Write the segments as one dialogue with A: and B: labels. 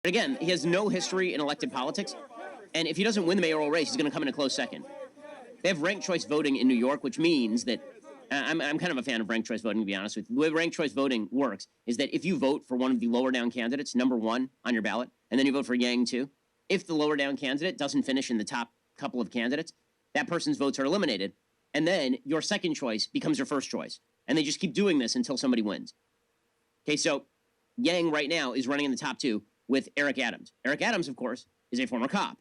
A: But again, he has no history in elected politics. And if he doesn't win the mayoral race, he's going to come in a close second. They have ranked choice voting in New York, which means that I'm kind of a fan of ranked choice voting, to be honest with you. The way ranked choice voting works is that if you vote for one of the lower down candidates, number one on your ballot, and then you vote for Yang too, if the lower down candidate doesn't finish in the top couple of candidates, that person's votes are eliminated. And then your second choice becomes your first choice. And they just keep doing this until somebody wins. Okay, so Yang right now is running in the top two with Eric Adams. Eric Adams, of course, is a former cop.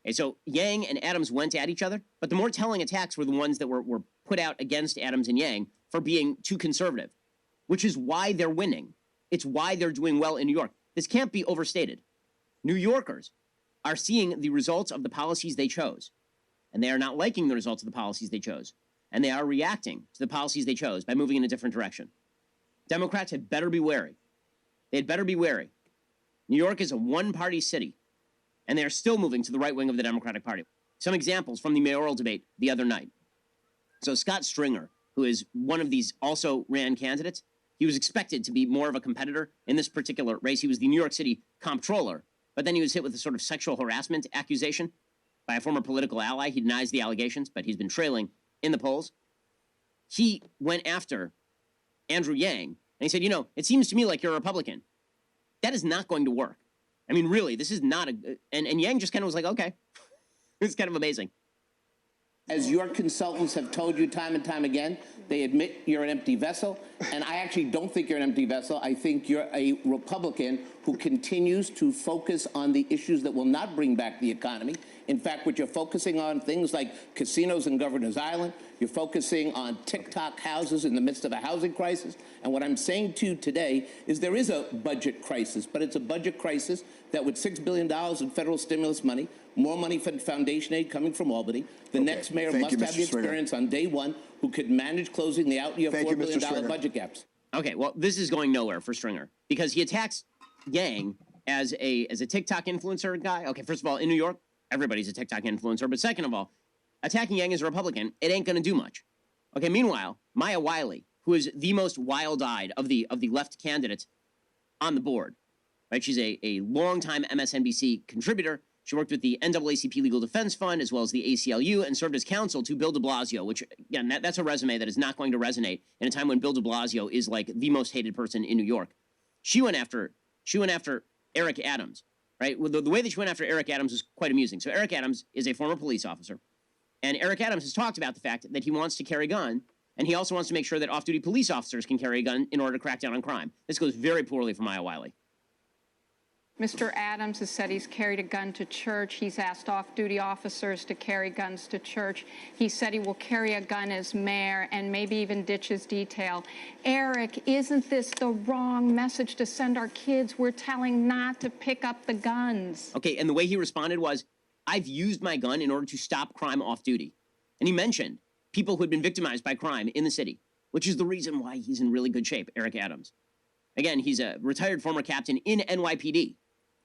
A: Okay, so Yang and Adams went at each other, but the more telling attacks were the ones that were put out against Adams and Yang for being too conservative, which is why they're winning. It's why they're doing well in New York. This can't be overstated. New Yorkers are seeing the results of the policies they chose, and they are not liking the results of the policies they chose, and they are reacting to the policies they chose by moving in a different direction. Democrats had better be wary. They had better be wary. New York is a one-party city, and they are still moving to the right wing of the Democratic Party. Some examples from the mayoral debate the other night. So Scott Stringer, who is one of these also ran candidates, he was expected to be more of a competitor in this particular race. He was the New York City comptroller, but then he was hit with a sort of sexual harassment accusation by a former political ally. He denies the allegations, but he's been trailing in the polls. He went after Andrew Yang, and he said, you know, it seems to me like you're a Republican. That is not going to work. I mean, really, this is not a... And Yang just kind of was like, okay. It's kind of amazing.
B: As your consultants have told you time and time again, they admit you're an empty vessel. And I actually don't think you're an empty vessel. I think you're a Republican who continues to focus on the issues that will not bring back the economy. In fact, what you're focusing on, things like casinos in Governor's Island, you're focusing on TikTok houses in the midst of a housing crisis. And what I'm saying to you today is there is a budget crisis, but it's a budget crisis that with $6 billion in federal stimulus money, more money for foundation aid coming from Albany, the next mayor must have the experience on day one who could manage closing the out-year $4 billion budget gaps.
A: Okay, well, this is going nowhere for Stringer because he attacks Yang as a TikTok influencer guy. Okay, first of all, in New York, everybody's a TikTok influencer. But second of all, attacking Yang as a Republican, it ain't going to do much. Okay, meanwhile, Maya Wiley, who is the most wild-eyed of the left candidates on the board, right? She's a longtime MSNBC contributor. She worked with the NAACP Legal Defense Fund as well as the ACLU and served as counsel to Bill de Blasio, which, again, that's a resume that is not going to resonate in a time when Bill de Blasio is like the most hated person in New York. She went after Eric Adams, right? Well, the way that she went after Eric Adams was quite amusing. So Eric Adams is a former police officer, and Eric Adams has talked about the fact that he wants to carry a gun, and he also wants to make sure that off-duty police officers can carry a gun in order to crack down on crime. This goes very poorly for Maya Wiley.
C: Mr. Adams has said he's carried a gun to church. He's asked off-duty officers to carry guns to church. He said he will carry a gun as mayor and maybe even ditch his detail. Eric, isn't this the wrong message to send our kids? We're telling not to pick up the guns.
A: Okay, and the way he responded was, I've used my gun in order to stop crime off-duty. And he mentioned people who had been victimized by crime in the city, which is the reason why he's in really good shape, Eric Adams. Again, he's a retired former captain in NYPD.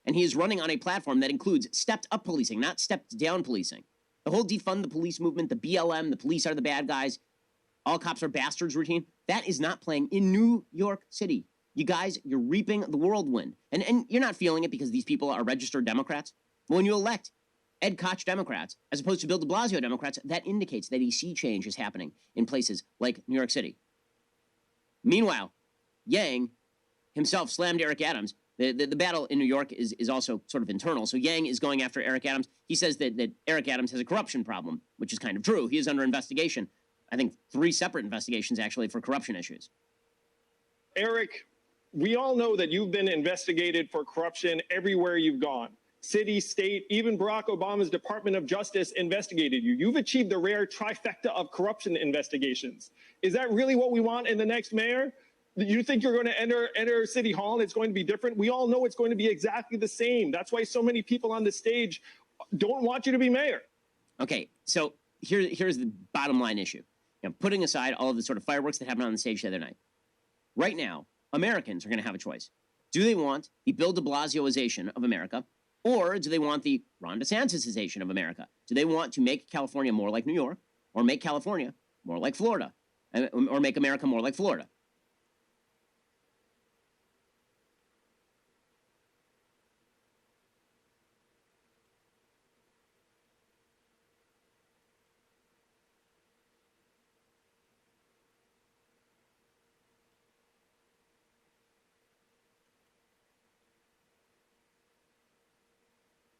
A: And he is running on a platform that includes stepped-up policing, not stepped-down policing. The whole defund the police movement, the BLM, the police are the bad guys, all cops are bastards routine, that is not playing in New York City. You guys, you're reaping the whirlwind. And you're not feeling it because these people are registered Democrats. But when you elect Ed Koch Democrats, as opposed to Bill de Blasio Democrats, that indicates that a sea change is happening in places like New York City. Meanwhile, Yang himself slammed Eric Adams. The battle in New York is also sort of internal. So Yang is going after Eric Adams. He says that Eric Adams has a corruption problem, which is kind of true. He is under investigation. I think 3 separate investigations, actually, for corruption issues.
D: Eric, we all know that you've been investigated for corruption everywhere you've gone. City, state, even Barack Obama's Department of Justice investigated you. You've achieved the rare trifecta of corruption investigations. Is that really what we want in the next mayor? You think you're going to enter City Hall and it's going to be different? We all know it's going to be exactly the same. That's why so many people on the stage don't want you to be mayor.
A: Okay, so here's the bottom line issue. You know, putting aside all of the sort of fireworks that happened on the stage the other night. Right now, Americans are going to have a choice. Do they want the Bill de Blasioization of America, or do they want the Ron DeSantisization of America? Do they want to make California more like New York, or make California more like Florida, or make America more like Florida?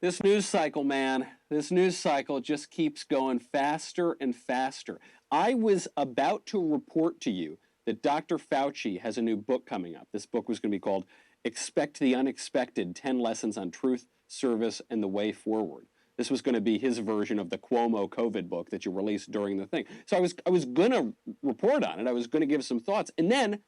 E: This news cycle, man, this news cycle just keeps going faster and faster. I was about to report to you that Dr. Fauci has a new book coming up. This book was going to be called Expect the Unexpected, 10 Lessons on Truth, Service, and the Way Forward. This was going to be his version of the Cuomo COVID book that you released during the thing. So I was going to report on it. I was going to give some thoughts. And then,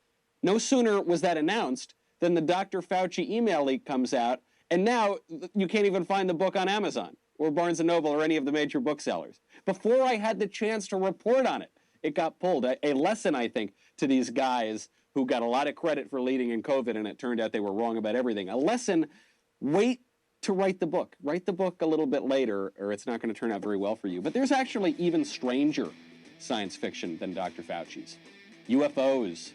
E: no sooner was that announced than the Dr. Fauci email leak comes out. And now you can't even find the book on Amazon or Barnes & Noble or any of the major booksellers. Before I had the chance to report on it, it got pulled. A lesson, I think, to these guys who got a lot of credit for leading in COVID, and it turned out they were wrong about everything. A lesson, wait to write the book. Write the book a little bit later, or it's not going to turn out very well for you. But there's actually even stranger science fiction than Dr. Fauci's. UFOs,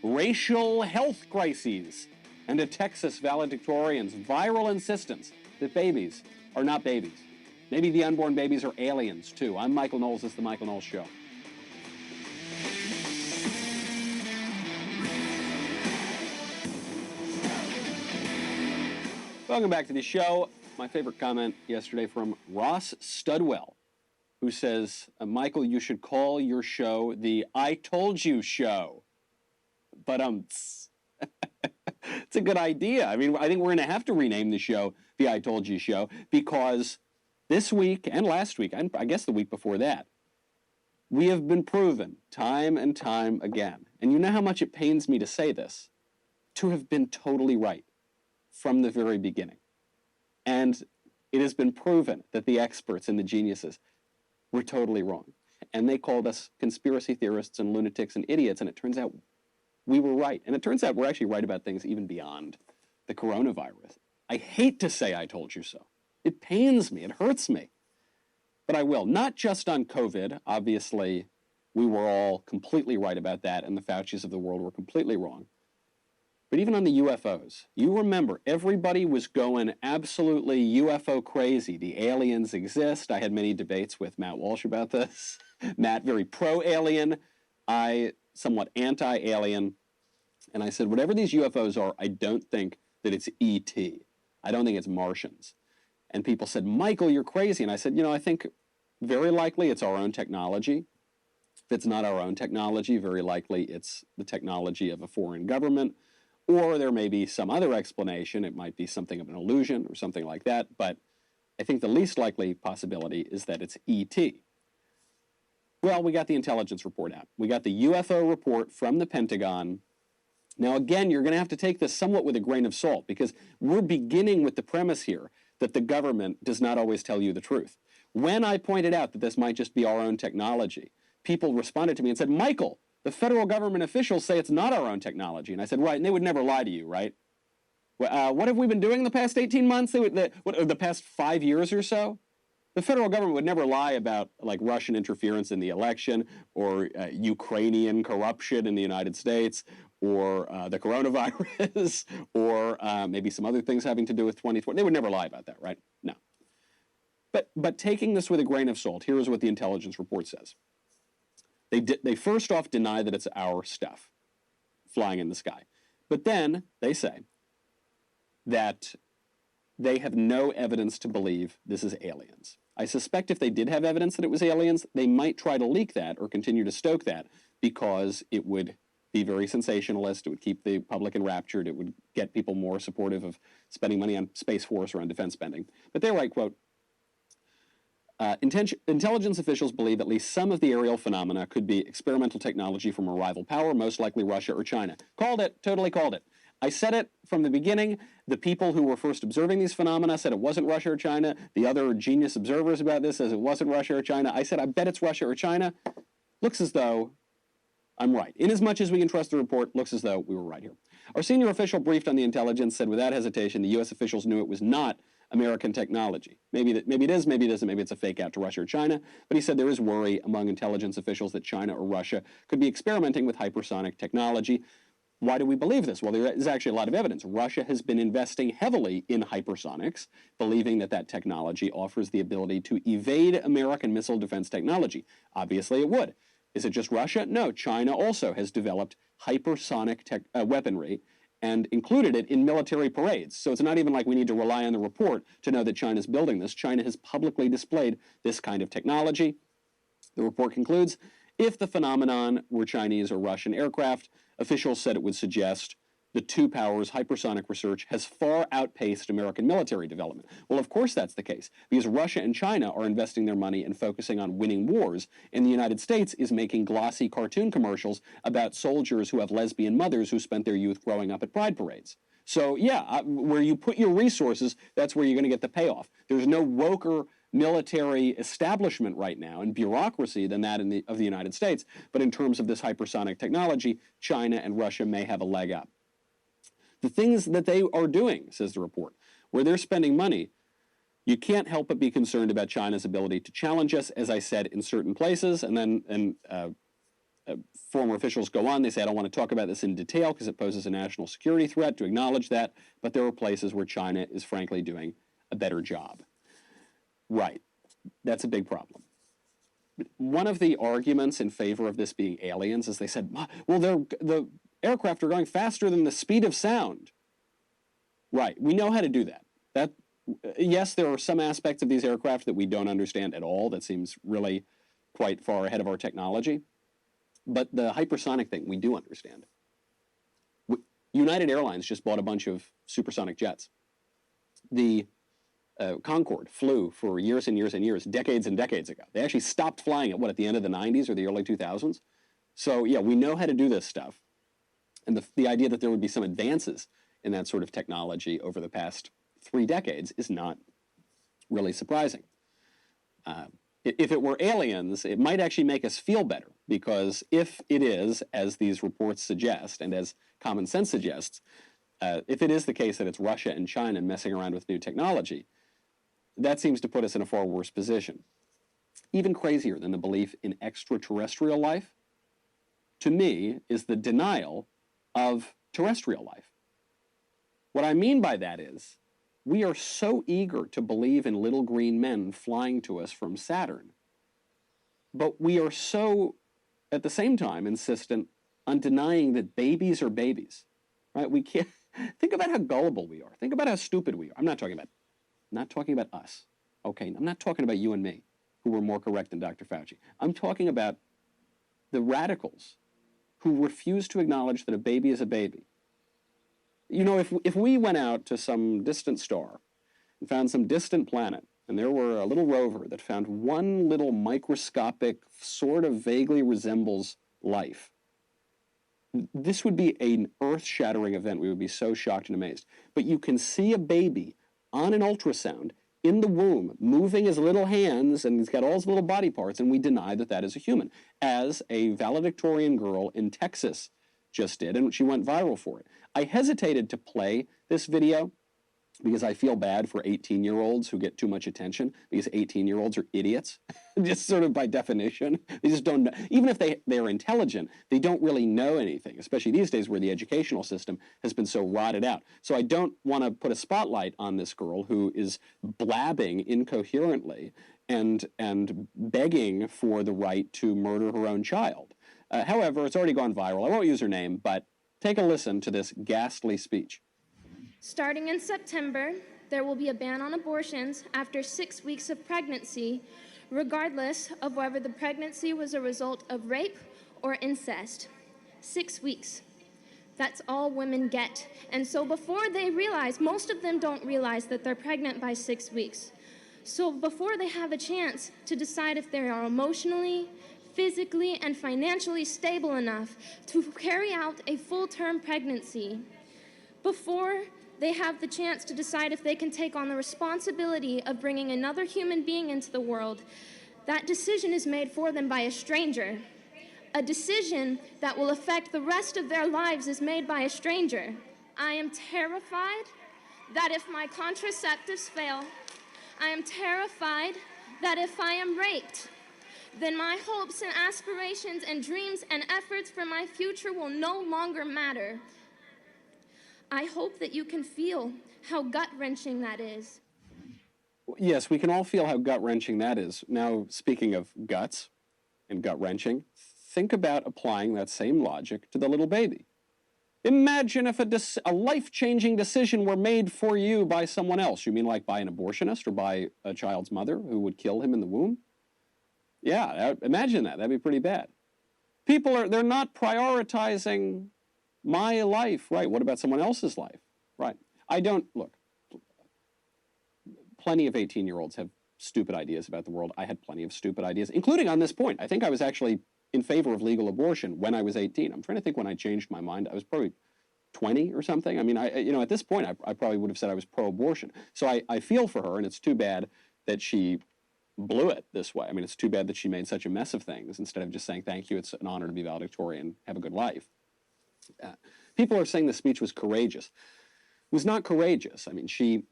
E: racial health crises, and a Texas valedictorian's viral insistence that babies are not babies. Maybe the unborn babies are aliens, too. I'm Michael Knowles. This is The Michael Knowles Show. Welcome back to the show. My favorite comment yesterday from Ross Studwell, who says, Michael, you should call your show the I Told You Show. But it's a good idea. I mean, I think we're going to have to rename the show the I Told You Show, because this week and last week, and I guess the week before that, we have been proven time and time again, and you know how much it pains me to say this, to have been totally right from the very beginning. And it has been proven that the experts and the geniuses were totally wrong. And they called us conspiracy theorists and lunatics and idiots, and it turns out we were right. And it turns out we're actually right about things even beyond the coronavirus. I hate to say I told you so. It pains me. It hurts me. But I will. Not just on COVID. Obviously, we were all completely right about that, and the Faucis of the world were completely wrong. But even on the UFOs, you remember everybody was going absolutely UFO crazy. The aliens exist. I had many debates with Matt Walsh about this. Matt, very pro-alien. I, somewhat anti-alien. And I said, whatever these UFOs are, I don't think that it's ET. I don't think it's Martians. And people said, Michael, you're crazy. And I said, I think very likely it's our own technology. If it's not our own technology, very likely it's the technology of a foreign government. Or there may be some other explanation. It might be something of an illusion or something like that. But I think the least likely possibility is that it's ET. Well, we got the intelligence report out. We got the UFO report from the Pentagon. Now, again, you're going to have to take this somewhat with a grain of salt, because we're beginning with the premise here that the government does not always tell you the truth. When I pointed out that this might just be our own technology, people responded to me and said, Michael, the federal government officials say it's not our own technology. And I said, right, and they would never lie to you, right? What have we been doing the past 18 months? The past 5 years or so? The federal government would never lie about, like, Russian interference in the election, or Ukrainian corruption in the United States, or the coronavirus, or maybe some other things having to do with 2020. They would never lie about that, right? No. But taking this with a grain of salt, here is what the intelligence report says. They first off deny that it's our stuff flying in the sky. But then they say that they have no evidence to believe this is aliens. I suspect if they did have evidence that it was aliens, they might try to leak that or continue to stoke that, because it would be very sensationalist. It would keep the public enraptured. It would get people more supportive of spending money on Space Force or on defense spending. But they write, quote, intelligence officials believe at least some of the aerial phenomena could be experimental technology from a rival power, most likely Russia or China. Called it, totally called it. I said it from the beginning. The people who were first observing these phenomena said it wasn't Russia or China. The other genius observers about this says it wasn't Russia or China. I said, I bet it's Russia or China. Looks as though I'm right. Inasmuch as we can trust the report, looks as though we were right here. Our senior official briefed on the intelligence said without hesitation the U.S. officials knew it was not American technology. Maybe it is, maybe it isn't, maybe it's a fake out to Russia or China, but he said there is worry among intelligence officials that China or Russia could be experimenting with hypersonic technology. Why do we believe this? Well, there is actually a lot of evidence. Russia has been investing heavily in hypersonics, believing that that technology offers the ability to evade American missile defense technology. Obviously it would. Is it just Russia? No, China also has developed hypersonic weaponry, and included it in military parades. So it's not even like we need to rely on the report to know that China's building this. China has publicly displayed this kind of technology. The report concludes, if the phenomenon were Chinese or Russian aircraft, officials said it would suggest the two powers' hypersonic research has far outpaced American military development. Well, of course that's the case, because Russia and China are investing their money and focusing on winning wars, and the United States is making glossy cartoon commercials about soldiers who have lesbian mothers who spent their youth growing up at pride parades. So yeah, where you put your resources, that's where you're going to get the payoff. There's no woker military establishment right now and bureaucracy than that of the United States, but in terms of this hypersonic technology, China and Russia may have a leg up. The things that they are doing, says the report, where they're spending money, you can't help but be concerned about China's ability to challenge us, as I said, in certain places. And then former officials go on, they say, I don't want to talk about this in detail because it poses a national security threat, to acknowledge that, but there are places where China is frankly doing a better job. Right, that's a big problem. One of the arguments in favor of this being aliens is they said, well, the aircraft are going faster than the speed of sound. Right, we know how to do that. Yes, there are some aspects of these aircraft that we don't understand at all. That seems really quite far ahead of our technology. But the hypersonic thing, we do understand. United Airlines just bought a bunch of supersonic jets. The Concorde flew for years and years and years, decades and decades ago. They actually stopped flying at the end of the 90s or the early 2000s? So yeah, we know how to do this stuff. And the idea that there would be some advances in that sort of technology over the past 3 decades is not really surprising. If it were aliens, it might actually make us feel better, because if it is, as these reports suggest, and as common sense suggests, if it is the case that it's Russia and China messing around with new technology, that seems to put us in a far worse position. Even crazier than the belief in extraterrestrial life, to me, is the denial of terrestrial life. What I mean by that is, we are so eager to believe in little green men flying to us from Saturn, but we are so, at the same time, insistent on denying that babies are babies, right? We can't, think about how gullible we are. Think about how stupid we are. I'm not talking about us, okay? I'm not talking about you and me, who were more correct than Dr. Fauci. I'm talking about the radicals who refuse to acknowledge that a baby is a baby. You know, if we went out to some distant star and found some distant planet, and there were a little rover that found one little microscopic, sort of vaguely resembles life, this would be an earth-shattering event. We would be so shocked and amazed. But you can see a baby on an ultrasound in the womb, moving his little hands, and he's got all his little body parts, and we deny that that is a human, as a valedictorian girl in Texas just did, and she went viral for it. I hesitated to play this video because I feel bad for 18-year-olds who get too much attention, because 18-year-olds are idiots, just sort of by definition. They just don't know. Even if they're intelligent, they don't really know anything, especially these days where the educational system has been so rotted out. So I don't want to put a spotlight on this girl who is blabbing incoherently and begging for the right to murder her own child. However, it's already gone viral. I won't use her name, but take a listen to this ghastly speech.
F: Starting in September, there will be a ban on abortions after 6 weeks of pregnancy, regardless of whether the pregnancy was a result of rape or incest. 6 weeks. That's all women get. And so before they realize, most of them don't realize that they're pregnant by 6 weeks. So before they have a chance to decide if they are emotionally, physically, and financially stable enough to carry out a full-term pregnancy, before they have the chance to decide if they can take on the responsibility of bringing another human being into the world, that decision is made for them by a stranger. A decision that will affect the rest of their lives is made by a stranger. I am terrified that if my contraceptives fail, I am terrified that if I am raped, then my hopes and aspirations and dreams and efforts for my future will no longer matter. I hope that you can feel how gut-wrenching that is.
E: Yes, we can all feel how gut-wrenching that is. Now, speaking of guts and gut-wrenching, think about applying that same logic to the little baby. Imagine if a life-changing decision were made for you by someone else. You mean like by an abortionist or by a child's mother who would kill him in the womb? Yeah, imagine that. That'd be pretty bad. They're not prioritizing my life, right? What about someone else's life, right? Look, plenty of 18-year-olds have stupid ideas about the world. I had plenty of stupid ideas, including on this point. I think I was actually in favor of legal abortion when I was 18. I'm trying to think when I changed my mind. I was probably 20 or something. I mean, at this point, I probably would have said I was pro-abortion. So I feel for her, and it's too bad that she blew it this way. I mean, it's too bad that she made such a mess of things instead of just saying, thank you, it's an honor to be valedictorian, have a good life. People are saying the speech was courageous. It was not courageous. I mean, she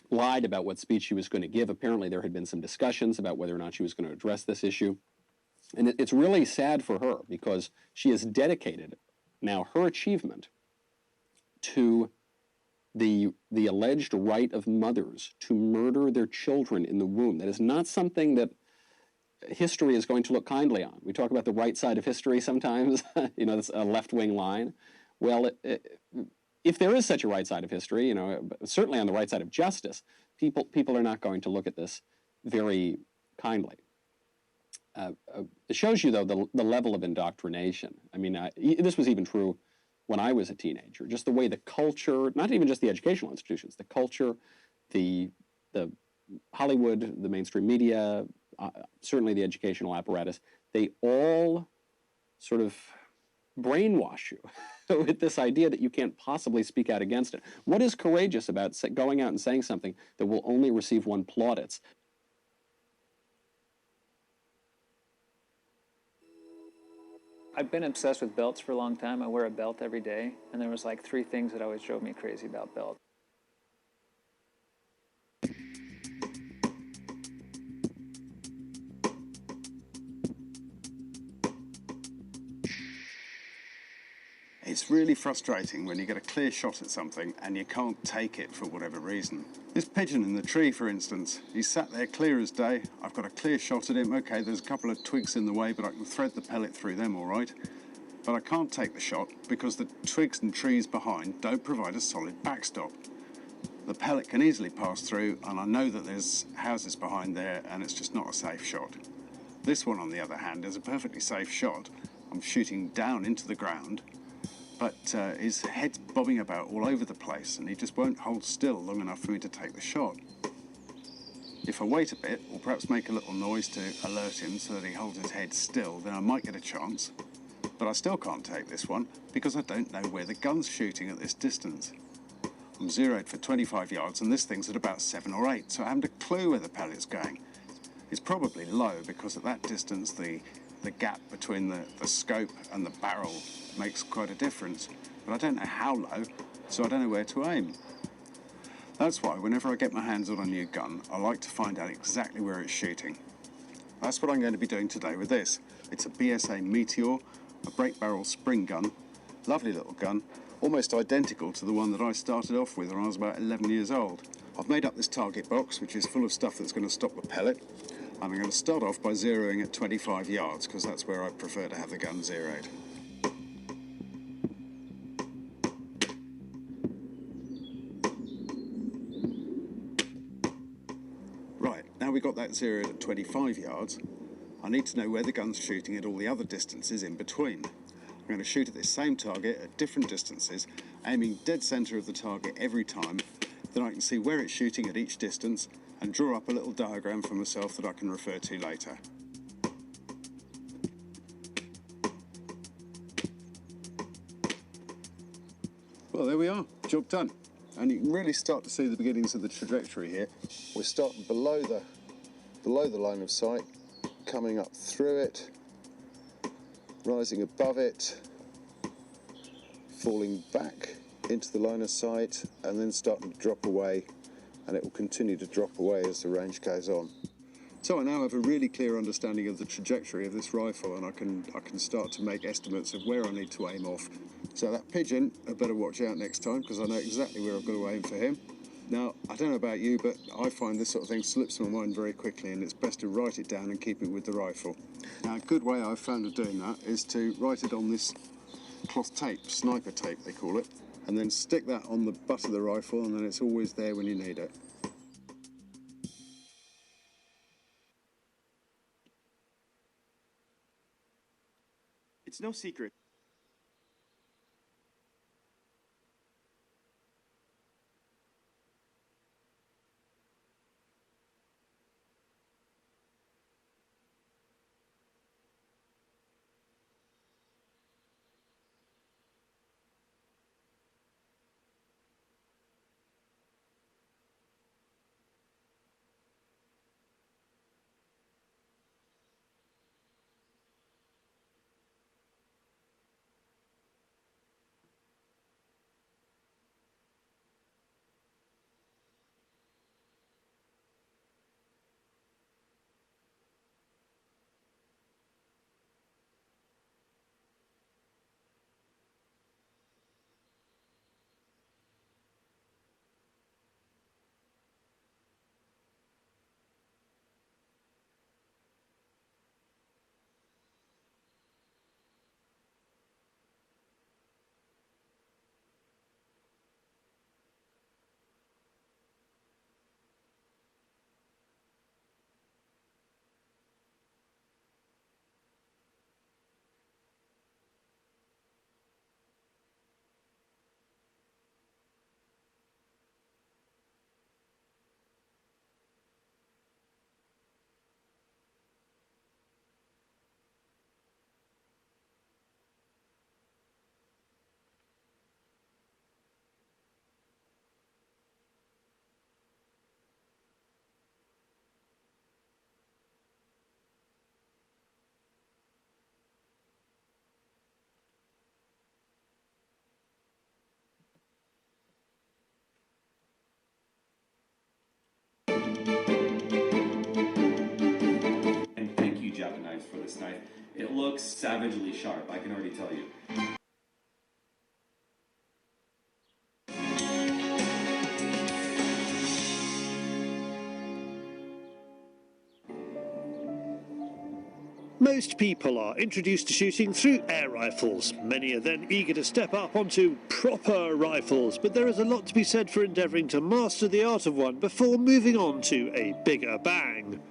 E: lied about what speech she was going to give. Apparently, there had been some discussions about whether or not she was going to address this issue. And it's really sad for her because she has dedicated now her achievement to the alleged right of mothers to murder their children in the womb. That is not something that history is going to look kindly on. We talk about the right side of history sometimes, that's a left-wing line. Well, if there is such a right side of history, certainly on the right side of justice, people are not going to look at this very kindly. It shows you, though, the level of indoctrination. I mean, this was even true when I was a teenager. Just the way the culture, not even just the educational institutions, the culture, the Hollywood, the mainstream media, certainly the educational apparatus, they all sort of brainwash you with this idea that you can't possibly speak out against it. What is courageous about going out and saying something that will only receive one plaudits?
G: I've been obsessed with belts for a long time. I wear a belt every day, and there was like 3 things that always drove me crazy about belts.
H: It's really frustrating when you get a clear shot at something and you can't take it for whatever reason. This pigeon in the tree, for instance, he's sat there clear as day. I've got a clear shot at him. Okay, there's a couple of twigs in the way, but I can thread the pellet through them all right. But I can't take the shot because the twigs and trees behind don't provide a solid backstop. The pellet can easily pass through, and I know that there's houses behind there, and it's just not a safe shot. This one, on the other hand, is a perfectly safe shot. I'm shooting down into the ground, but his head's bobbing about all over the place, and he just won't hold still long enough for me to take the shot. If I wait a bit, or perhaps make a little noise to alert him so that he holds his head still, then I might get a chance. But I still can't take this one because I don't know where the gun's shooting at this distance. I'm zeroed for 25 yards, and this thing's at about 7 or 8, so I haven't a clue where the pellet's going. It's probably low because at that distance the gap between the scope and the barrel makes quite a difference, but I don't know how low, so I don't know where to aim. That's why whenever I get my hands on a new gun, I like to find out exactly where it's shooting. That's what I'm going to be doing today with this. It's a BSA Meteor, a break barrel spring gun, lovely little gun, almost identical to the one that I started off with when I was about 11 years old. I've made up this target box, which is full of stuff that's going to stop the pellet. And I'm going to start off by zeroing at 25 yards, because that's where I prefer to have the gun zeroed. Right, now we've got that zeroed at 25 yards, I need to know where the gun's shooting at all the other distances in between. I'm going to shoot at this same target at different distances, aiming dead centre of the target every time. Then I can see where it's shooting at each distance and draw up a little diagram for myself that I can refer to later. Well, there we are, job done. And you can really start to see the beginnings of the trajectory here. We're starting below the line of sight, coming up through it, rising above it, falling back into the line of sight, and then starting to drop away, and it will continue to drop away as the range goes on. So I now have a really clear understanding of the trajectory of this rifle, and I can start to make estimates of where I need to aim off. So that pigeon, I better watch out next time, because I know exactly where I've got to aim for him. Now, I don't know about you, but I find this sort of thing slips my mind very quickly, and it's best to write it down and keep it with the rifle. Now, a good way I've found of doing that is to write it on this cloth tape, sniper tape they call it, and then stick that on the butt of the rifle, and then it's always there when you need it.
I: It's no secret.
J: And thank you, Japanese, for this knife. It looks savagely sharp, I can already tell you.
K: Most people are introduced to shooting through air rifles. Many are then eager to step up onto proper rifles, but there is a lot to be said for endeavouring to master the art of one before moving on to a bigger bang.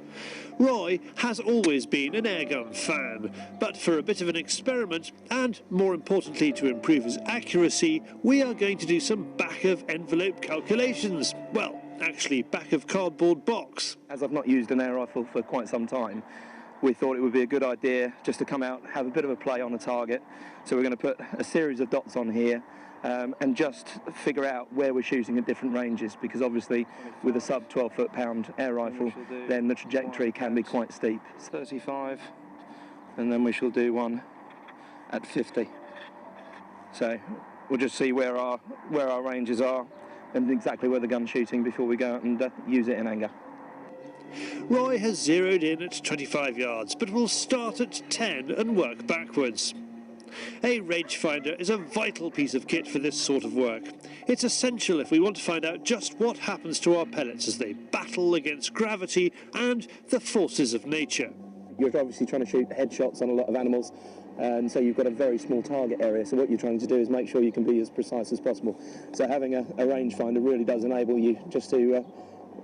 K: Roy has always been an airgun fan, but for a bit of an experiment, and more importantly to improve his accuracy, we are going to do some back-of-envelope calculations. Well, actually, back-of-cardboard box.
L: As I've not used an air rifle for quite some time, we thought it would be a good idea just to come out, have a bit of a play on a target. So we're going to put a series of dots on here and just figure out where we're shooting at different ranges, because obviously with a sub 12 foot-pound air rifle, then the trajectory can be quite steep. 35, and then we shall do one at 50. So we'll just see where our ranges are and exactly where the gun's shooting before we go out and use it in anger.
K: Roy has zeroed in at 25 yards, but will start at 10 and work backwards. A rangefinder is a vital piece of kit for this sort of work. It's essential if we want to find out just what happens to our pellets as they battle against gravity and the forces of nature.
L: You're obviously trying to shoot headshots on a lot of animals, and so you've got a very small target area, so what you're trying to do is make sure you can be as precise as possible. So having a rangefinder really does enable you just to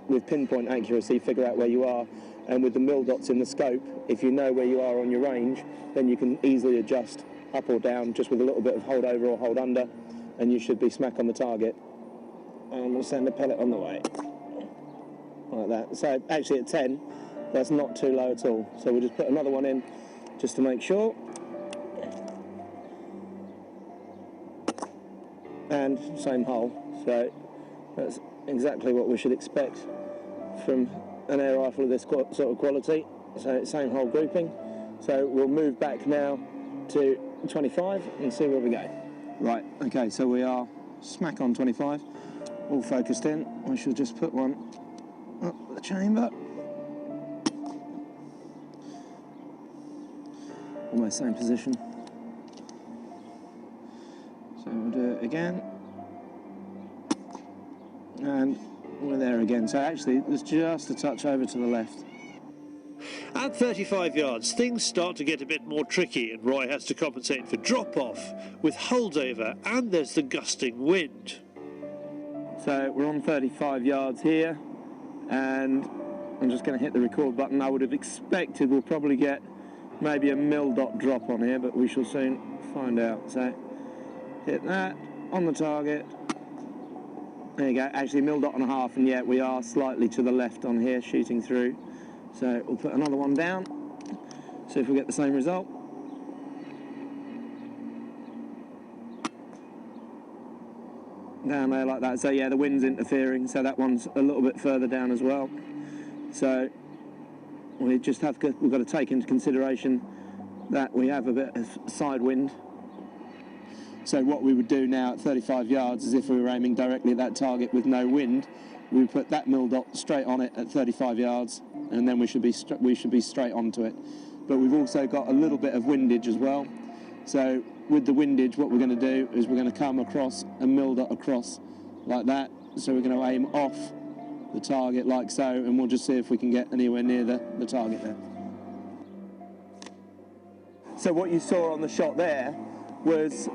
L: with pinpoint accuracy, figure out where you are, and with the mil dots in the scope, if you know where you are on your range, then you can easily adjust up or down just with a little bit of hold over or hold under, and you should be smack on the target. And we'll send a pellet on the way, like that. So actually at 10, that's not too low at all. So we'll just put another one in just to make sure. And same hole, so that's exactly what we should expect from an air rifle of this sort of quality. So same hole grouping. So we'll move back now to 25 and see where we go. Right, okay, so we are smack on 25, all focused in. We shall just put one up the chamber. Almost same position. So we'll do it again. And we're there again. So actually, there's just a touch over to the left.
K: At 35 yards, things start to get a bit more tricky, and Roy has to compensate for drop-off with holdover, and there's the gusting wind.
L: So we're on 35 yards here, and I'm just going to hit the record button. I would have expected we'll probably get maybe a mil-dot drop on here, but we shall soon find out. So hit that on the target. There you go, actually mil-dot and a half, and yet we are slightly to the left on here, shooting through. So we'll put another one down, see if we get the same result. Down there like that. So yeah, the wind's interfering, so that one's a little bit further down as well. So we've got to take into consideration that we have a bit of side wind. So what we would do now at 35 yards is, if we were aiming directly at that target with no wind, we would put that mil-dot straight on it at 35 yards, and then we should be straight onto it. But we've also got a little bit of windage as well. So with the windage, what we're going to do is we're going to come across a mil-dot across like that. So we're going to aim off the target like so, and we'll just see if we can get anywhere near the target there. So what you saw on the shot there was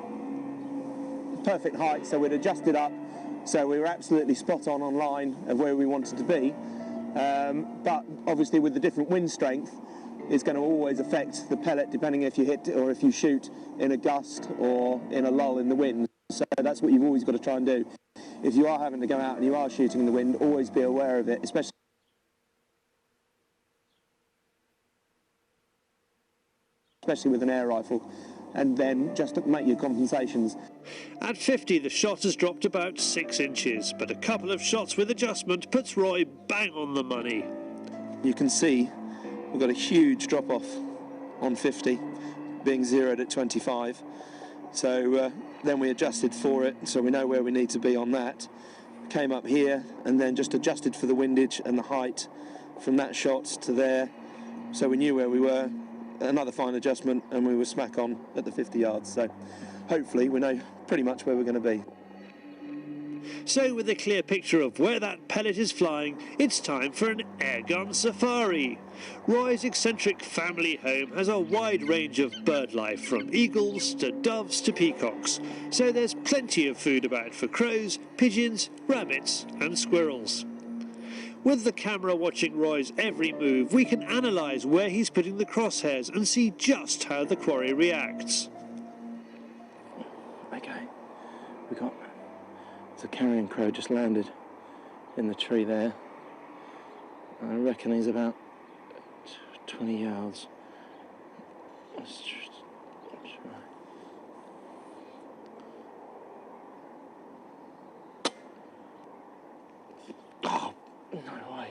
L: perfect height, so we'd adjusted up, so we were absolutely spot on line of where we wanted to be, but obviously with the different wind strength, it's going to always affect the pellet depending if you hit or if you shoot in a gust or in a lull in the wind. So that's what you've always got to try and do. If you are having to go out and you are shooting in the wind, always be aware of it, especially with an air rifle, and then just make your compensations.
K: At 50, the shot has dropped about 6 inches, but a couple of shots with adjustment puts Roy bang on the money.
L: You can see we've got a huge drop-off on 50, being zeroed at 25. So then we adjusted for it, so we know where we need to be on that. Came up here and then just adjusted for the windage and the height from that shot to there, so we knew where we were. Another fine adjustment and we were smack on at the 50 yards, so hopefully we know pretty much where we're going to be.
K: So with a clear picture of where that pellet is flying, it's time for an airgun safari. Roy's eccentric family home has a wide range of bird life, from eagles to doves to peacocks, so there's plenty of food about for crows, pigeons, rabbits and squirrels. With the camera watching Roy's every move, we can analyse where he's putting the crosshairs and see just how the quarry reacts.
L: Okay, it's a carrion crow just landed in the tree there. I reckon he's about 20 yards. Let's try. Oh, no way.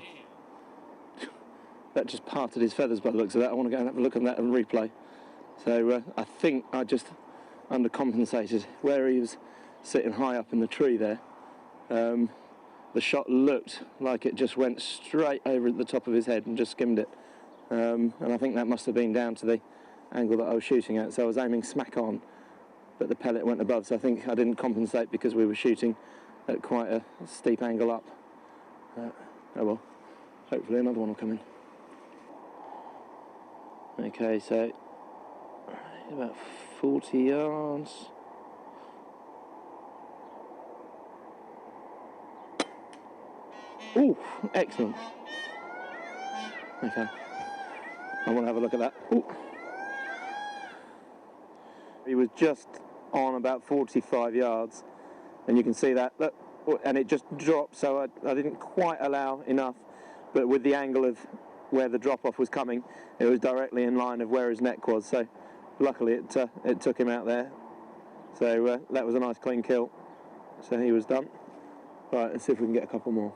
L: That just parted his feathers by the looks of that. I want to go and have a look at that and replay. So I think I just undercompensated where he was sitting high up in the tree there. The shot looked like it just went straight over the top of his head and just skimmed it. And I think that must have been down to the angle that I was shooting at. So I was aiming smack on, but the pellet went above. So I think I didn't compensate because we were shooting at quite a steep angle up. Oh well, hopefully another one will come in. Okay, so about 40 yards. Ooh, excellent. Okay, I want to have a look at that. Ooh. He was just on about 45 yards, and you can see that, look, and it just dropped, so I didn't quite allow enough, but with the angle of where the drop-off was coming, it was directly in line of where his neck was, so luckily it took him out there. So that was a nice clean kill, so he was done. Right, let's see if we can get a couple more.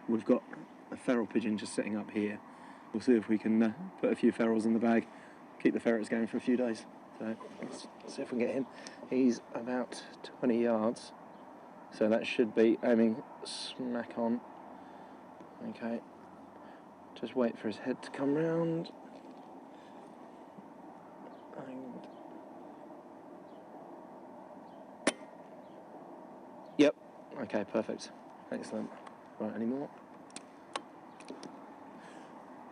L: We've got a feral pigeon just sitting up here. We'll see if we can put a few ferals in the bag, keep the ferrets going for a few days. So let's see if we can get him. He's about 20 yards, so that should be aiming smack on. Okay, just wait for his head to come round. And yep, okay, perfect, excellent. Right, any more?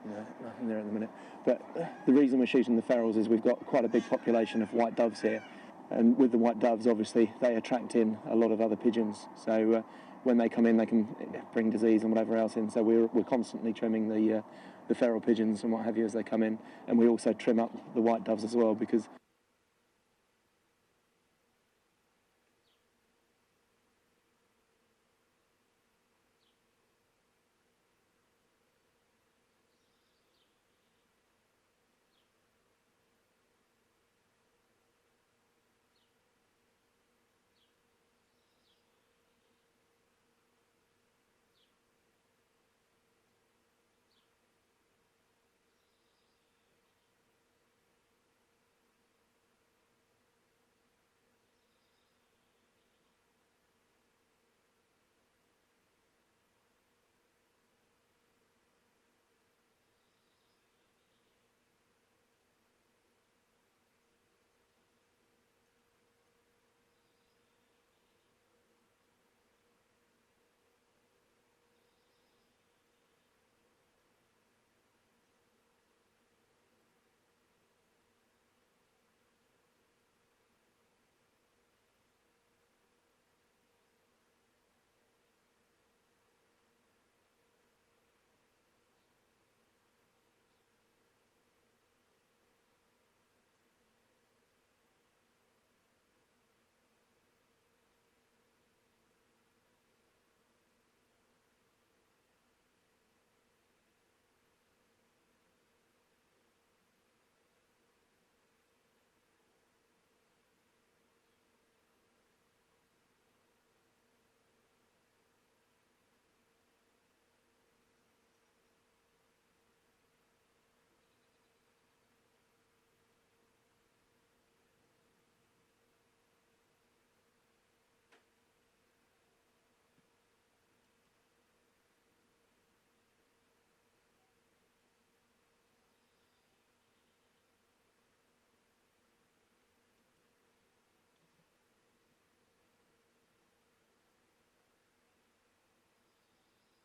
L: nothing there at the minute. But the reason we're shooting the ferals is we've got quite a big population of white doves here. And with the white doves, obviously, they attract in a lot of other pigeons. So when they come in, they can bring disease and whatever else in. So we're constantly trimming the feral pigeons and what have you as they come in. And we also trim up the white doves as well, because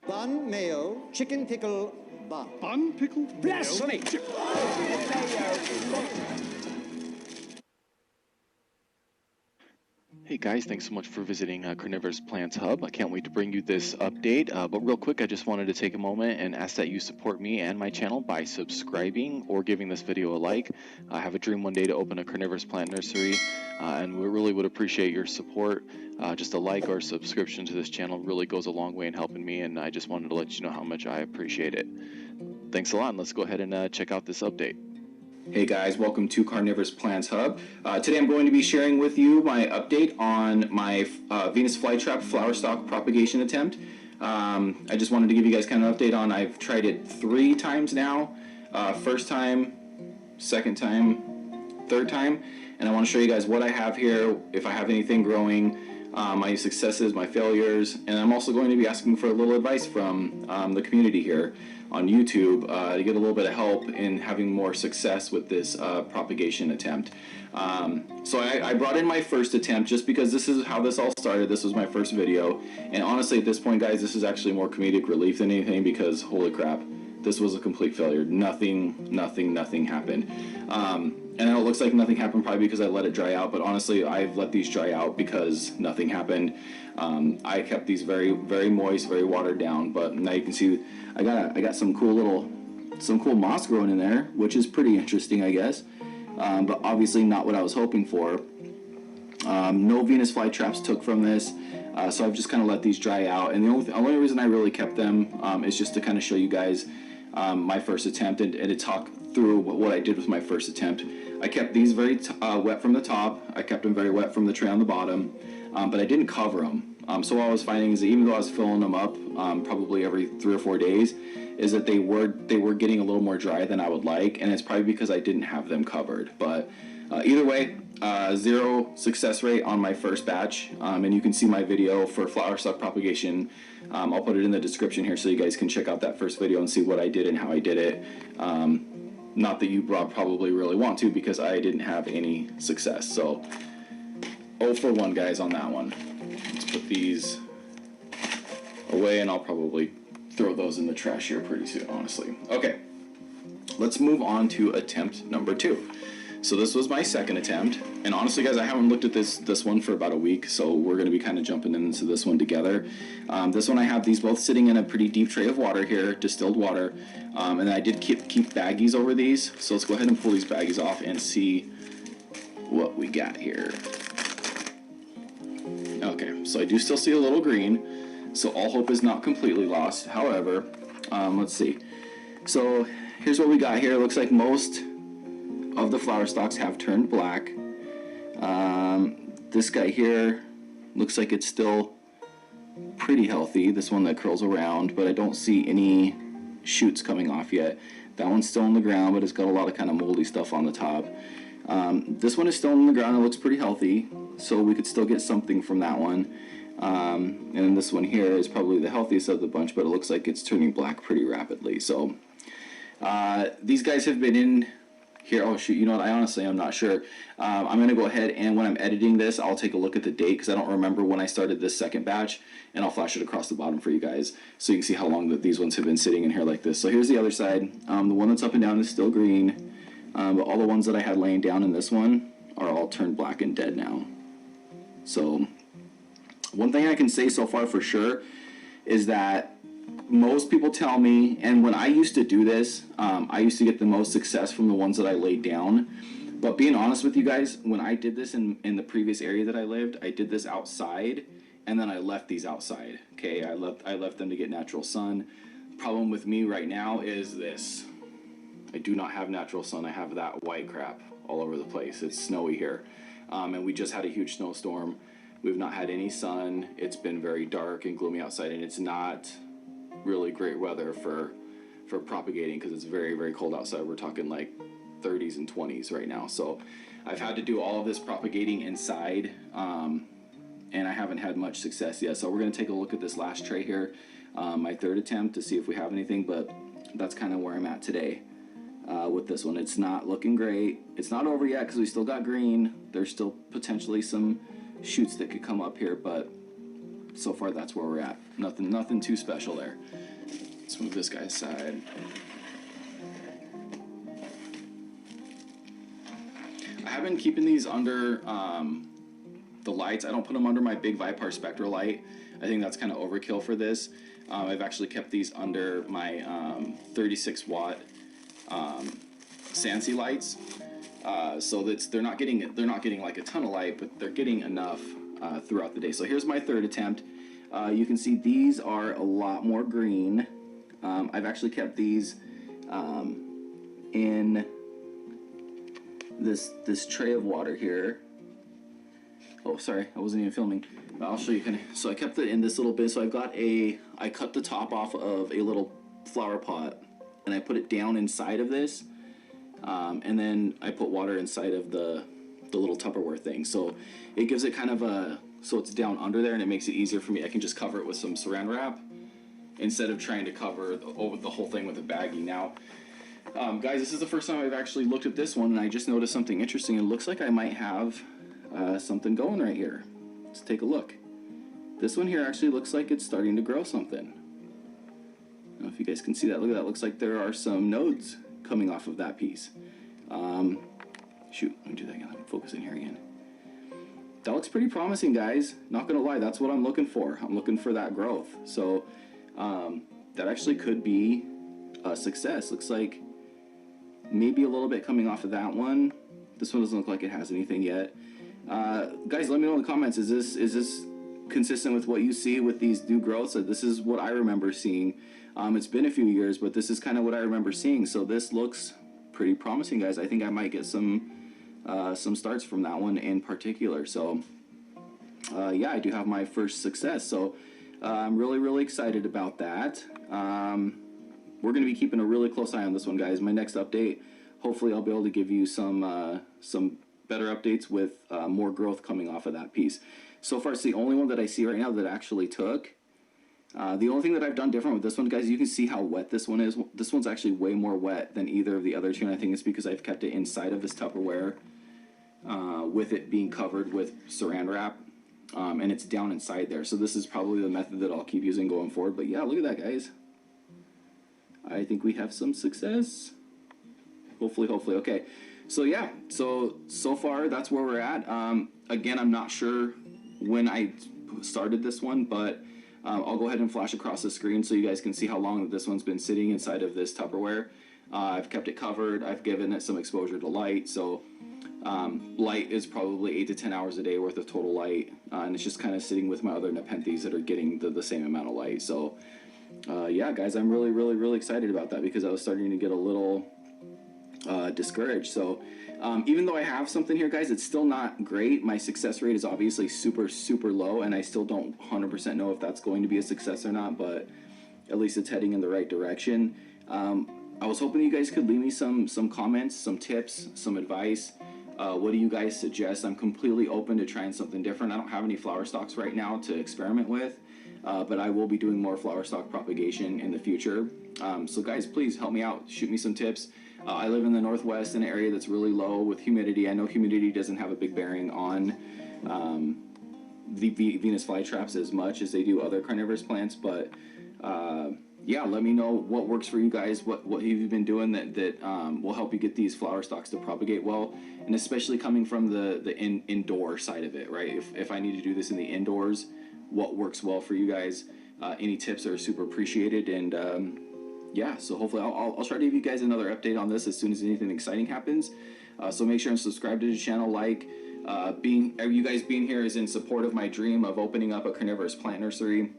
M: Bun, mayo, chicken pickle, bun.
K: Bun, pickle,
M: blasphemy!
N: Hey guys, thanks so much for visiting Carnivorous Plants Hub. I can't wait to bring you this update, but real quick, I just wanted to take a moment and ask that you support me and my channel by subscribing or giving this video a like. I have a dream one day to open a carnivorous plant nursery, and we really would appreciate your support. Just a like or subscription to this channel really goes a long way in helping me, and I just wanted to let you know how much I appreciate it. Thanks a lot, and let's go ahead and check out this update.
O: Hey guys, welcome to Carnivorous Plants Hub. Today I'm going to be sharing with you my update on my Venus flytrap flower stalk propagation attempt. I just wanted to give you guys kind of an update on, I've tried it 3 times now. First time, second time, third time, and I want to show you guys what I have here, if I have anything growing, my successes, my failures, and I'm also going to be asking for a little advice from the community here on YouTube to get a little bit of help in having more success with this propagation attempt. So I brought in my first attempt just because this is how this all started. This was my first video, and honestly at this point guys, this is actually more comedic relief than anything, because holy crap, this was a complete failure. Nothing happened. And I know it looks like nothing happened probably because I let it dry out, but honestly I've let these dry out because nothing happened. I kept these very moist, very watered down, but now you can see I got some cool moss growing in there, which is pretty interesting, I guess. But obviously not what I was hoping for. No Venus flytraps took from this, so I've just kind of let these dry out, and the only reason I really kept them is just to kind of show you guys my first attempt and to talk through what I did with my first attempt. I kept these very wet from the top. I kept them very wet from the tray on the bottom, but I didn't cover them. So what I was finding is that even though I was filling them up probably every 3 or 4 days, is that they were getting a little more dry than I would like, and it's probably because I didn't have them covered. But either way, 0 success rate on my first batch, and you can see my video for flower stalk propagation. I'll put it in the description here so you guys can check out that first video and see what I did and how I did it. Not that you probably really want to, because I didn't have any success. So 0 for 1 guys on that one. Let's put these away, and I'll probably throw those in the trash here pretty soon, honestly. Okay, let's move on to attempt number 2. So this was my second attempt, and honestly, guys, I haven't looked at this one for about a week, so we're going to be kind of jumping into this one together. This one I have these both sitting in a pretty deep tray of water here, distilled water, and then I did keep baggies over these. So let's go ahead and pull these baggies off and see what we got here. Okay, so I do still see a little green, so all hope is not completely lost. However, let's see. So here's what we got here. It looks like most of the flower stalks have turned black. This guy here looks like it's still pretty healthy, this one that curls around, but I don't see any shoots coming off yet. That one's still in the ground, but it's got a lot of kind of moldy stuff on the top. This one is still in the ground. It looks pretty healthy, so we could still get something from that one. And then this one here is probably the healthiest of the bunch, but it looks like it's turning black pretty rapidly. So these guys have been in here. Oh shoot, you know what, I honestly am not sure. I'm gonna go ahead, and when I'm editing this, I'll take a look at the date, because I don't remember when I started this second batch, and I'll flash it across the bottom for you guys so you can see how long these ones have been sitting in here like this. So here's the other side. The one that's up and down is still green, but all the ones that I had laying down in this one are all turned black and dead now. So one thing I can say so far for sure is that most people tell me, and when I used to do this, I used to get the most success from the ones that I laid down. But being honest with you guys, when I did this in the previous area that I lived, I did this outside, and then I left these outside. Okay, I left them to get natural sun. Problem with me right now is this: I do not have natural sun. I have that white crap all over the place. It's snowy here, and we just had a huge snowstorm. We've not had any sun. It's been very dark and gloomy outside, and it's not really great weather for propagating, because it's very, very cold outside. We're talking like 30s and 20s right now. So I've had to do all of this propagating inside, and I haven't had much success yet. So we're going to take a look at this last tray here, my third attempt, to see if we have anything, but that's kind of where I'm at today with this one. It's not looking great. It's not over yet because we still got green. There's still potentially some shoots that could come up here, but so far that's where we're at. Nothing too special there. Let's move this guy aside. I have been keeping these under the lights. I don't put them under my big Vipar Spectra light. I think that's kind of overkill for this. I've actually kept these under my 36 watt Sansi lights, so that they're not getting like a ton of light, but they're getting enough throughout the day. So here's my third attempt. You can see these are a lot more green. I've actually kept these in this tray of water here. Oh, sorry, I wasn't even filming. I'll show you kind of. So I kept it in this little bin. So I cut the top off of a little flower pot, and I put it down inside of this, and then I put water inside of the little Tupperware thing. So it gives it kind of a, so it's down under there, and it makes it easier for me. I can just cover it with some saran wrap instead of trying to cover the whole thing with a baggie. Now, guys, this is the first time I've actually looked at this one, and I just noticed something interesting. It looks like I might have something going right here. Let's take a look. This one here actually looks like it's starting to grow something. I don't know if you guys can see that. Look at that. Looks like there are some nodes coming off of that piece. Shoot, let me do that again. Let me focus in here again. That looks pretty promising, guys. Not gonna lie, that's what I'm looking for. I'm looking for that growth. So that actually could be a success. Looks like maybe a little bit coming off of that one. This one doesn't look like it has anything yet. Guys, let me know in the comments. Is this consistent with what you see with these new growths? This is what I remember seeing. It's been a few years, but this is kind of what I remember seeing. So this looks pretty promising, guys. I think I might get some starts from that one in particular. So yeah, I do have my first success. So I'm really, really excited about that. We're going to be keeping a really close eye on this one, guys. My next update, hopefully I'll be able to give you some better updates with more growth coming off of that piece. So far, it's the only one that I see right now that actually took. The only thing that I've done different with this one, guys, you can see how wet this one is. This one's actually way more wet than either of the other two, and I think it's because I've kept it inside of this Tupperware with it being covered with saran wrap, and it's down inside there. So this is probably the method that I'll keep using going forward. But yeah, look at that, guys. I think we have some success. Hopefully. Okay. So yeah, so far that's where we're at. Again, I'm not sure when I started this one, but I'll go ahead and flash across the screen so you guys can see how long this one's been sitting inside of this Tupperware. I've kept it covered. I've given it some exposure to light. So light is probably 8 to 10 hours a day worth of total light. And it's just kind of sitting with my other Nepenthes that are getting the same amount of light. So yeah, guys, I'm really excited about that because I was starting to get a little discouraged. So even though I have something here, guys, it's still not great. My success rate is obviously super low, and I still don't 100% know if that's going to be a success or not, but at least it's heading in the right direction. I was hoping you guys could leave me some comments, some tips, some advice. What do you guys suggest? I'm completely open to trying something different. I don't have any flower stocks right now to experiment with, but I will be doing more flower stock propagation in the future. So guys, please help me out. Shoot me some tips. I live in the Northwest, in an area that's really low with humidity. I know humidity doesn't have a big bearing on the Venus flytraps as much as they do other carnivorous plants, but yeah, let me know what works for you guys, what have you been doing that will help you get these flower stocks to propagate well, and especially coming from the indoor side of it, right? If I need to do this in the indoors, what works well for you guys? Any tips are super appreciated, and yeah, so hopefully I'll try to give you guys another update on this as soon as anything exciting happens. So make sure and subscribe to the channel. You guys being here is in support of my dream of opening up a carnivorous plant nursery.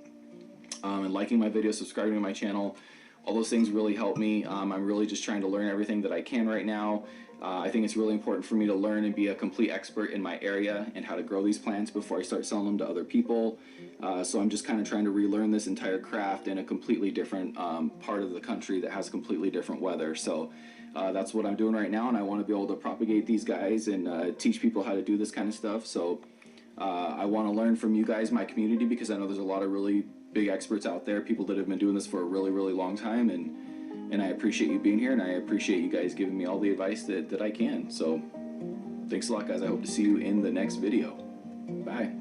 O: And liking my videos, subscribing to my channel, all those things really help me. I'm really just trying to learn everything that I can right now. I think it's really important for me to learn and be a complete expert in my area and how to grow these plants before I start selling them to other people. So I'm just kind of trying to relearn this entire craft in a completely different part of the country that has completely different weather. So that's what I'm doing right now, and I want to be able to propagate these guys and teach people how to do this kind of stuff. So I want to learn from you guys, my community, because I know there's a lot of really big experts out there, people that have been doing this for a really long time, and I appreciate you being here, and I appreciate you guys giving me all the advice that I can. So thanks a lot, guys. I hope to see you in the next video. Bye.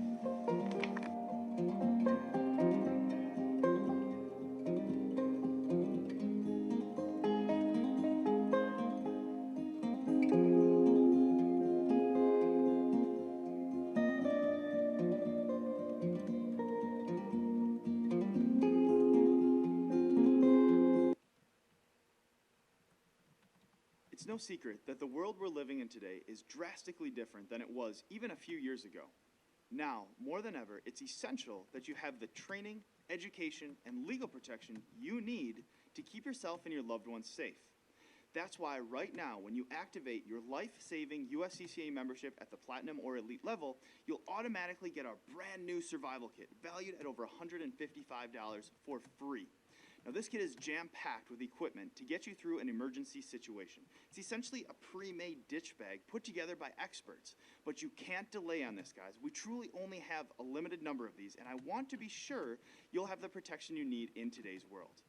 I: It's no secret that the world we're living in today is drastically different than it was even a few years ago. Now, more than ever, it's essential that you have the training, education, and legal protection you need to keep yourself and your loved ones safe. That's why right now, when you activate your life-saving USCCA membership at the Platinum or Elite level, you'll automatically get our brand new survival kit, valued at over $155 for free. Now, this kit is jam-packed with equipment to get you through an emergency situation. It's essentially a pre-made ditch bag put together by experts. But you can't delay on this, guys. We truly only have a limited number of these, and I want to be sure you'll have the protection you need in today's world.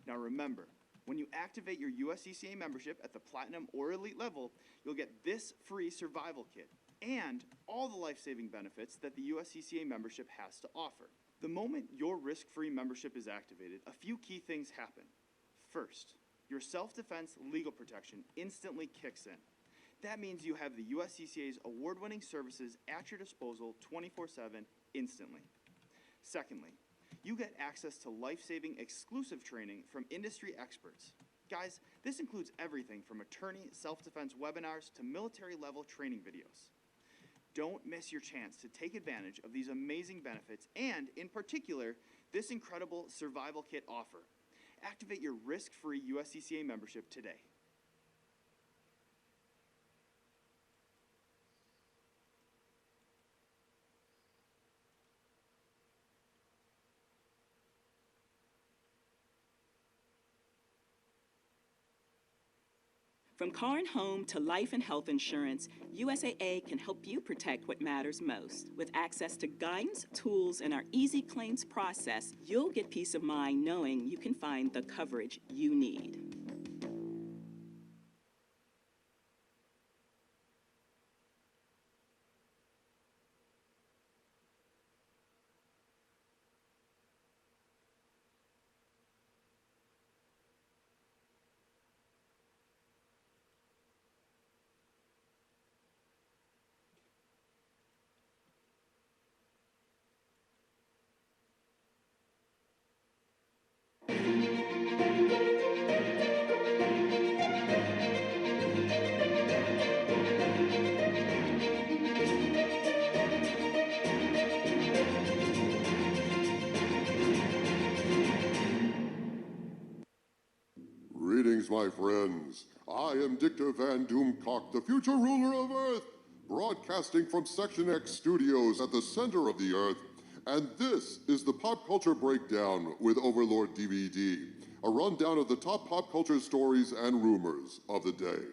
I: Now, remember, when you activate your USCCA membership at the Platinum or Elite level, you'll get this free survival kit and all the life-saving benefits that the USCCA membership has to offer. The moment your risk-free membership is activated, a few key things happen. First, your self-defense legal protection instantly kicks in. That means you have the USCCA's award-winning services at your disposal 24/7 instantly. Secondly, you get access to life-saving exclusive training from industry experts. Guys, this includes everything from attorney self-defense webinars to military-level training videos. Don't miss your chance to take advantage of these amazing benefits and, in particular, this incredible survival kit offer. Activate your risk-free USCCA membership today.
P: From car and home to life and health insurance, USAA can help you protect what matters most. With access to guidance, tools, and our easy claims process, you'll get peace of mind knowing you can find the coverage you need.
Q: Greetings, my friends. I am Dictor Van Doomcock, the future ruler of Earth, broadcasting from Section X Studios at the center of the Earth. And this is the Pop Culture Breakdown with Overlord DVD, a rundown of the top pop culture stories and rumors of the day.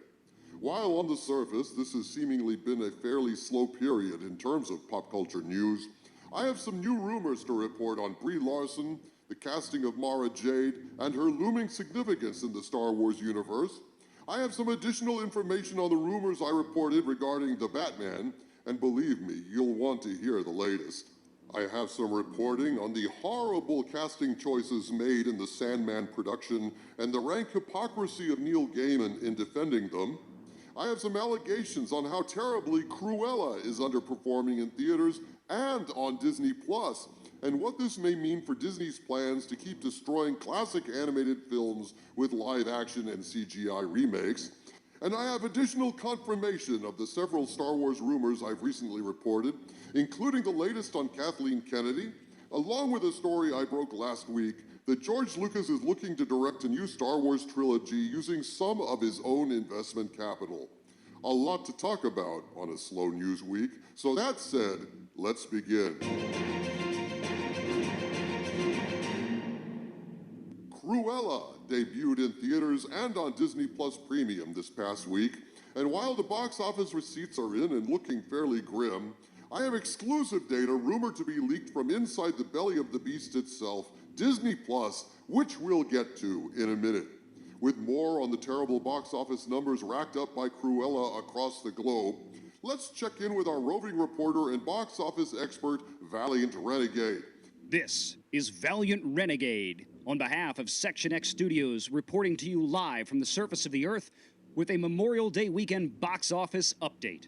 Q: While on the surface, this has seemingly been a fairly slow period in terms of pop culture news, I have some new rumors to report on Brie Larson, the casting of Mara Jade, and her looming significance in the Star Wars universe. I have some additional information on the rumors I reported regarding the Batman, and believe me, you'll want to hear the latest. I have some reporting on the horrible casting choices made in the Sandman production and the rank hypocrisy of Neil Gaiman in defending them. I have some allegations on how terribly Cruella is underperforming in theaters and on Disney+, and what this may mean for Disney's plans to keep destroying classic animated films with live action and CGI remakes. And I have additional confirmation of the several Star Wars rumors I've recently reported, including the latest on Kathleen Kennedy, along with a story I broke last week that George Lucas is looking to direct a new Star Wars trilogy using some of his own investment capital. A lot to talk about on a slow news week. So that said, let's begin. Cruella debuted in theaters and on Disney Plus Premium this past week, and while the box office receipts are in and looking fairly grim, I have exclusive data rumored to be leaked from inside the belly of the beast itself, Disney Plus, which we'll get to in a minute. With more on the terrible box office numbers racked up by Cruella across the globe, let's check in with our roving reporter and box office expert, Valiant Renegade.
R: This is Valiant Renegade, on behalf of Section X Studios, reporting to you live from the surface of the Earth with a Memorial Day weekend box office update.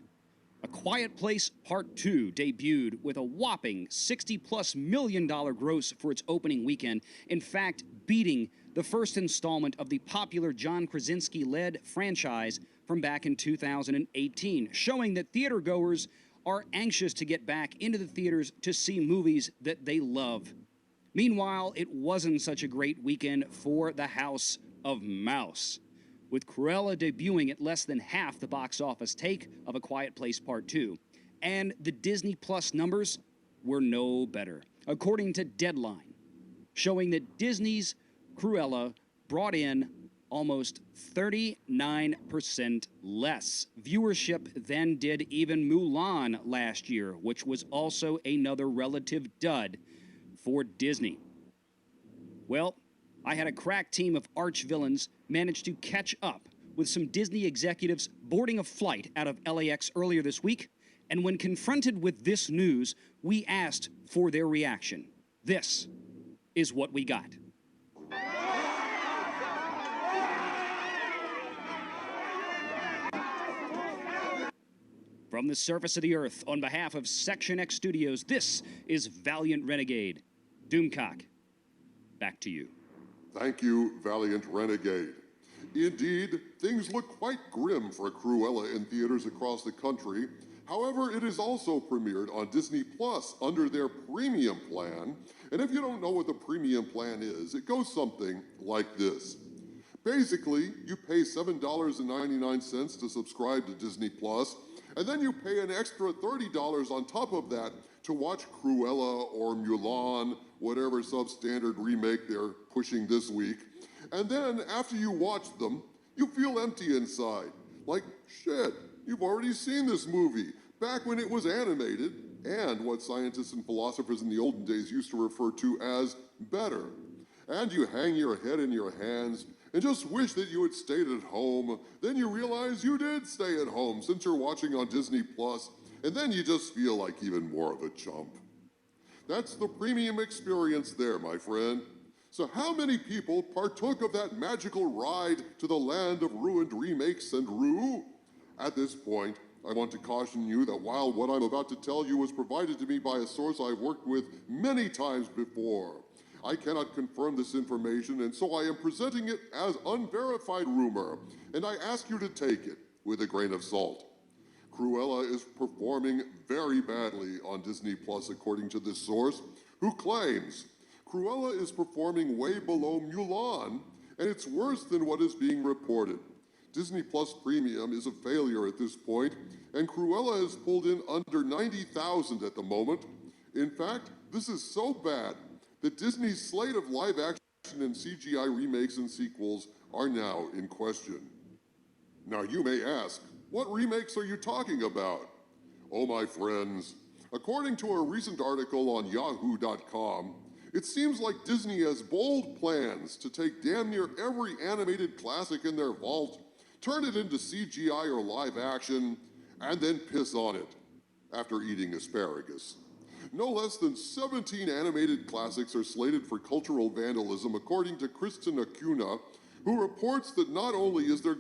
R: A Quiet Place Part 2 debuted with a whopping $60+ million gross for its opening weekend, in fact, beating the first installment of the popular John Krasinski-led franchise from back in 2018, showing that theatergoers are anxious to get back into the theaters to see movies that they love. Meanwhile, it wasn't such a great weekend for the House of Mouse, with Cruella debuting at less than half the box office take of A Quiet Place Part 2. And the Disney Plus numbers were no better, according to Deadline, showing that Disney's Cruella brought in almost 39% less viewership than did even Mulan last year, which was also another relative dud for Disney. Well, I had a crack team of arch villains manage to catch up with some Disney executives boarding a flight out of LAX earlier this week, and when confronted with this news, we asked for their reaction. This is what we got. From the surface of the Earth, on behalf of Section X Studios, this is Valiant Renegade. Doomcock, back to you.
Q: Thank you, Valiant Renegade. Indeed, things look quite grim for Cruella in theaters across the country. However, it is also premiered on Disney Plus under their premium plan. And if you don't know what the premium plan is, it goes something like this. Basically, you pay $7.99 to subscribe to Disney Plus, and then you pay an extra $30 on top of that to watch Cruella or Mulan, whatever substandard remake they're pushing this week. And then after you watch them, you feel empty inside. Like, shit, you've already seen this movie back when it was animated and what scientists and philosophers in the olden days used to refer to as better. And you hang your head in your hands and just wish that you had stayed at home. Then you realize you did stay at home since you're watching on Disney Plus, and then you just feel like even more of a chump. That's the premium experience there, my friend. So how many people partook of that magical ride to the land of ruined remakes and rue? At this point, I want to caution you that while what I'm about to tell you was provided to me by a source I've worked with many times before, I cannot confirm this information, and so I am presenting it as unverified rumor, and I ask you to take it with a grain of salt. Cruella is performing very badly on Disney Plus, according to this source, who claims Cruella is performing way below Mulan, and it's worse than what is being reported. Disney Plus Premium is a failure at this point, and Cruella has pulled in under 90,000 at the moment. In fact, this is so bad that Disney's slate of live action and CGI remakes and sequels are now in question. Now you may ask, what remakes are you talking about? Oh, my friends, according to a recent article on Yahoo.com, it seems like Disney has bold plans to take damn near every animated classic in their vault, turn it into CGI or live action, and then piss on it after eating asparagus. No less than 17 animated classics are slated for cultural vandalism, according to Kristen Acuna, who reports that not only is there